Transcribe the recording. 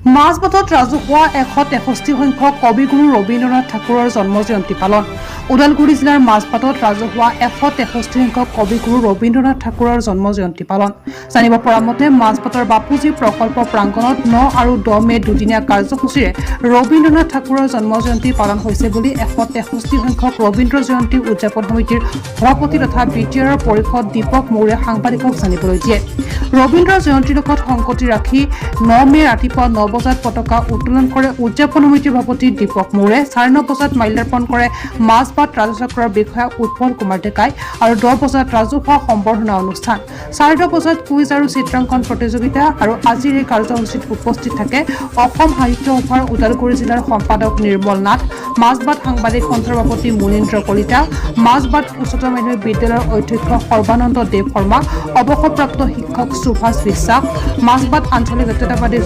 মাজবাটত ৰাজহুৱা 163 সংখ্যক কবিগুৰু ৰবীন্দ্ৰনাথ ঠাকুৰৰ জন্মজয়ন্তী পালন। ওদালগুৰি জিলাৰ মাজবাটত ৰাজহুৱা 163 সংখ্যক কবিগুৰু ৰবীন্দ্ৰনাথ ঠাকুৰৰ জন্মজয়ন্তী পালন। জানিব পৰা মতে মাজবাটৰ বাপুজী প্ৰকল্প প্ৰাংগণত 9 আৰু 10 মে দুদিনীয়া কাৰ্যসূচীৰে ৰবীন্দ্ৰনাথ ঠাকুৰৰ জন্মজয়ন্তী পালন হৈছে বুলি 163 সংখ্যক ৰবীন্দ্ৰ জয়ন্তী উদযাপন সমিতিৰ সভাপতি তথা বিটিআৰৰ পৰিষদ দীপক মৌৰে সাংবাদিকক জানিবলৈ দিয়ে। ৰবীন্দ্ৰ জয়ন্তীৰ লগত সংগতি ৰাখি 9 মে ৰাতিপুৱা 9 বজাত পতাকা উত্তোলন কৰে উদযাপন সমিতিৰ সভাপতি দীপক মৌৰে। 9:30 বজাত মাল্যাৰ্পণ কৰে মাজবাট ৰাজচক্ৰৰ বিষয়া উৎপল কুমাৰ ডেকাই আৰু 10 বজাত ৰাজহুৱা সম্বৰ্ধনা অনুষ্ঠান। 10:30 বজাত কুইজ আৰু চিত্ৰাংকন প্ৰতিযোগিতা আৰু আজিৰ এই কাৰ্যসূচীত উপস্থিত থাকে অসম সাহিত্য সভাৰ ওদালগুৰি জিলাৰ সম্পাদক নিৰ্মল নাথ, মাজবাট সাংবাদিক সন্থাৰ সভাপতি মুনীন্দ্ৰ কলিতা, মাজবাট উচ্চতৰ মাধ্যমিক বিদ্যালয়ৰ অধ্যক্ষ সৰ্বানন্দ দেৱ শৰ্মা, অৱসৰপ্ৰাপ্ত শিক্ষক সুভাষ বিশ্বাস, মাজবাট আঞ্চলিক জাতীয়তাবাদী